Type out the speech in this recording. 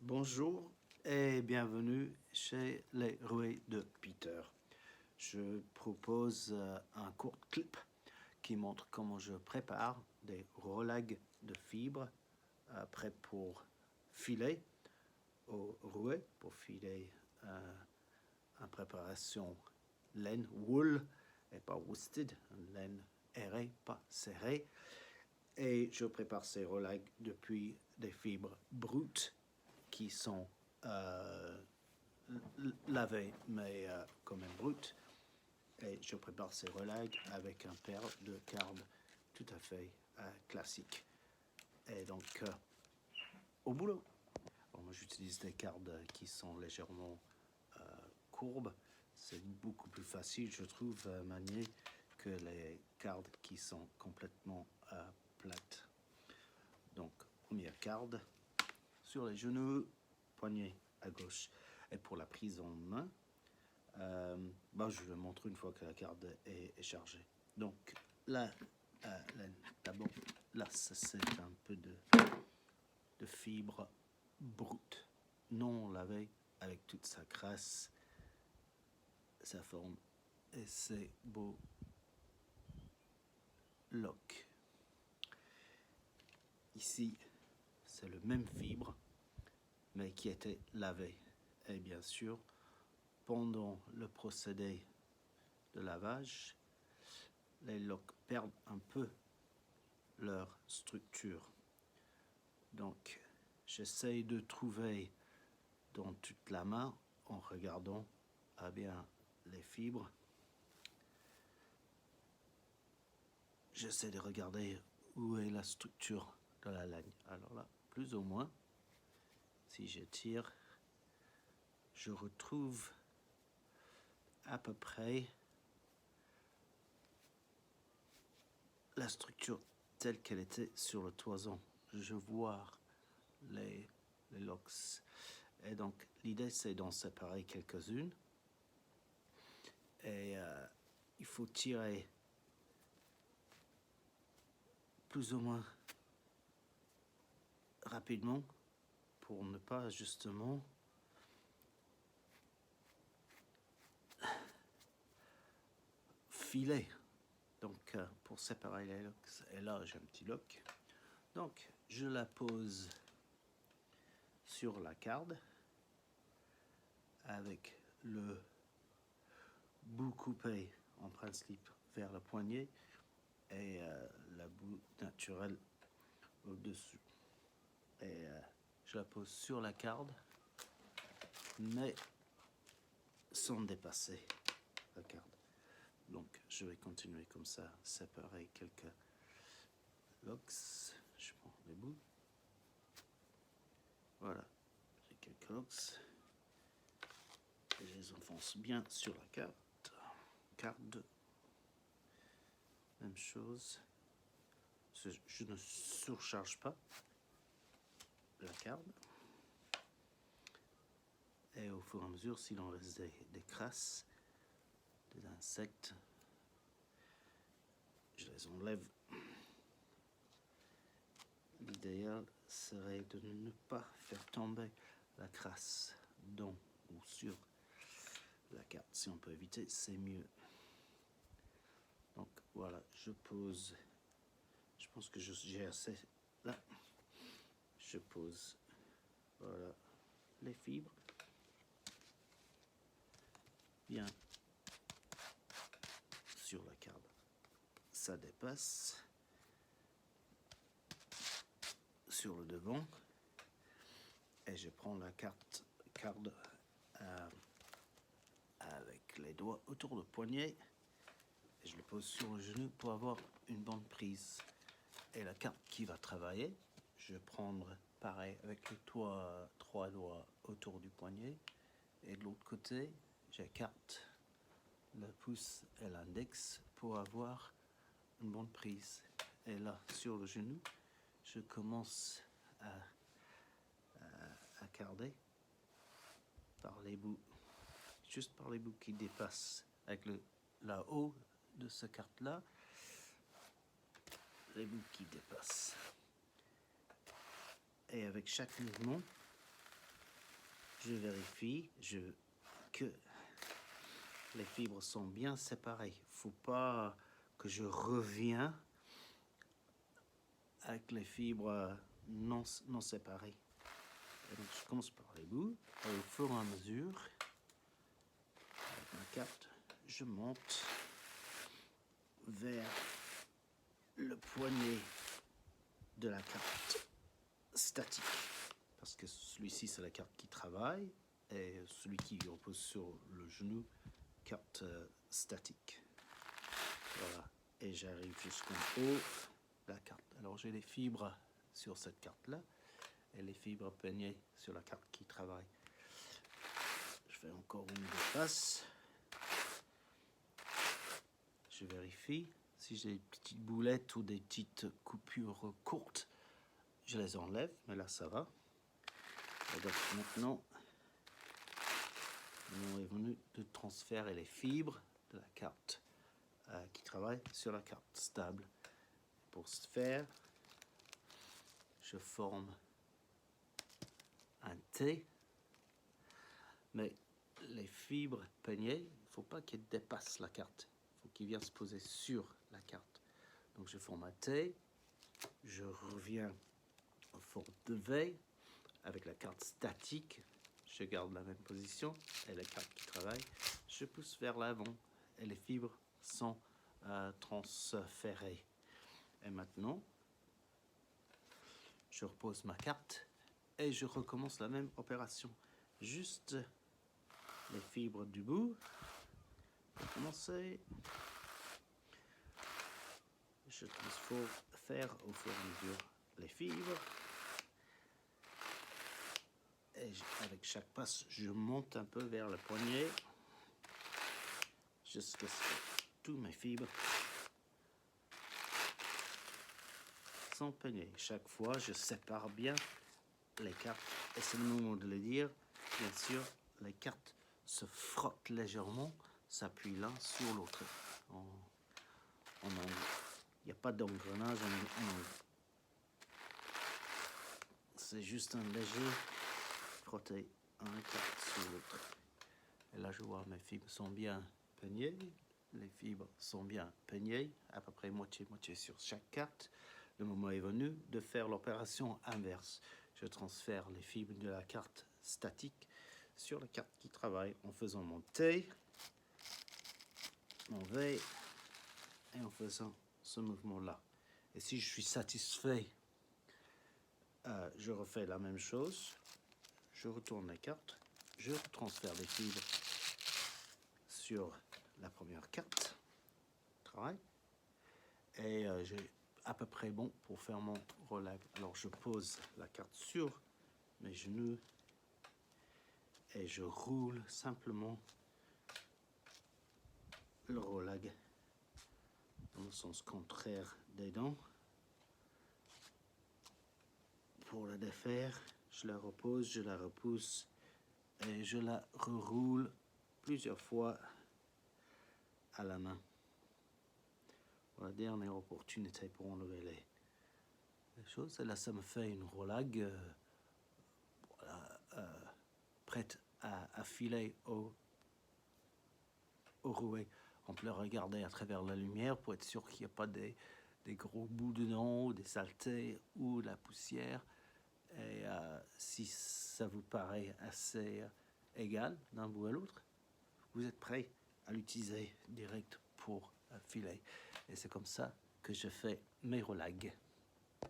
Bonjour et bienvenue chez les Rouets de Peter. Je propose un court clip qui montre comment je prépare des roulags de fibres prêts pour filer au rouet, pour filer en préparation laine, wool et pas worsted, laine aérée, pas serrée. Et je prépare ces roulags depuis des fibres brutes qui sont lavées mais quand même brutes. Et je prépare ces roulags avec un paire de cardes tout à fait classique. Et donc, au boulot. Bon, moi, j'utilise des cardes qui sont légèrement courbes. C'est beaucoup plus facile, je trouve, à manier que les cardes qui sont complètement plates. Donc, première carte sur les genoux, poignet à gauche. Et pour la prise en main, je le montre une fois que la carte est chargée. Donc là, d'abord, là, c'est un peu de fibre brute, non lavée, avec toute sa crasse, sa forme et ses beaux locks. Ici, c'est le même fibre, mais qui était lavé. Et bien sûr, pendant le procédé de lavage, les locks perdent un peu leur structure. Donc, j'essaye de trouver dans toute la main, en regardant bien les fibres, j'essaie de regarder où est la structure de la laine. Alors là, plus ou moins, si je tire, je retrouve à peu près la structure telle qu'elle était sur le toison. Je vois les locks. Et donc, l'idée, c'est d'en séparer quelques-unes. Et il faut tirer plus ou moins rapidement pour ne pas justement filer. Donc, pour séparer les locks, et là, j'ai un petit lock. Donc, je la pose sur la carte avec le bout coupé en principe vers le poignet et la bout naturelle au-dessus. Et je la pose sur la carte, mais sans dépasser la carte. Donc, je vais continuer comme ça, séparer quelques locks. Je prends les bouts. Voilà, j'ai quelques locks. Et je les enfonce bien sur la carte. Carte 2. Même chose. Je ne surcharge pas la carte. Et au fur et à mesure, s'il en reste des crasses, des insectes, je les enlève. L'idéal serait de ne pas faire tomber la crasse dans ou sur la carte. Si on peut éviter, c'est mieux. Donc voilà, je pose. Je pense que j'ai assez là. Je pose, voilà, les fibres bien sur la carte. Ça dépasse sur le devant et je prends la carte avec les doigts autour du poignet et je le pose sur le genou pour avoir une bonne prise. Et la carte qui va travailler, je vais prendre pareil avec les trois doigts autour du poignet et de l'autre côté, j'écarte le pouce et l'index pour avoir une bonne prise. Et là, sur le genou, je commence à carder par les bouts, juste par les bouts qui dépassent avec la haut de cette carte-là, les bouts qui dépassent. Et avec chaque mouvement, je vérifie que les fibres sont bien séparées. Il ne faut pas que je revienne avec les fibres non séparées. Et donc, je commence par les bouts, et au fur et à mesure, avec ma carte, je monte vers le poignet de la carte statique. Parce que celui-ci, c'est la carte qui travaille, et celui qui repose sur le genou, carte statique. Voilà, et j'arrive jusqu'en haut de la carte. Alors, j'ai les fibres sur cette carte-là, et les fibres peignées sur la carte qui travaille. Je fais encore une passe. Je vérifie si j'ai des petites boulettes ou des petites coupures courtes. Je les enlève, mais là ça va. Et donc maintenant, le moment est venu de transférer les fibres de la carte qui travaille sur la carte stable. Pour ce faire, je forme un T, mais les fibres peignées, il ne faut pas qu'elles dépassent la carte. Il faut qu'ils viennent se poser sur la carte. Donc je forme un T, je reviens en forme de V avec la carte statique, je garde la même position et la carte qui travaille, je pousse vers l'avant et les fibres sont transférées. Et maintenant, je repose ma carte et je recommence la même opération. Juste les fibres du bout. Pour commencer, je transfère au fur et à mesure les fibres. Et avec chaque passe, je monte un peu vers le poignet jusqu'à ce que toutes mes fibres sont peignées. Chaque fois, je sépare bien les cartes. Et c'est le moment de le dire. Bien sûr, les cartes se frottent légèrement, s'appuient l'un sur l'autre. Il n'y a pas d'engrenage en angle. C'est juste un léger frotter un carte sur l'autre. Et là, je vois mes fibres sont bien peignées. Les fibres sont bien peignées, à peu près moitié-moitié sur chaque carte. Le moment est venu de faire l'opération inverse. Je transfère les fibres de la carte statique sur la carte qui travaille en faisant mon T, mon V et en faisant ce mouvement-là. Et si je suis satisfait, je refais la même chose. Je retourne la carte, je transfère les fibres sur la première carte, travail, et j'ai à peu près bon pour faire mon rolag. Alors je pose la carte sur mes genoux et je roule simplement le rolag dans le sens contraire des dents. Pour la défaire, je la repose, je la repousse et je la reroule plusieurs fois à la main. Pour la dernière opportunité pour enlever les choses. Et là, ça me fait une rolag prête à filer au rouet. On peut le regarder à travers la lumière pour être sûr qu'il n'y a pas des gros bouts dedans, ou des saletés ou de la poussière. Et si ça vous paraît assez égal d'un bout à l'autre, vous êtes prêt à l'utiliser direct pour filer. Et c'est comme ça que je fais mes rolags.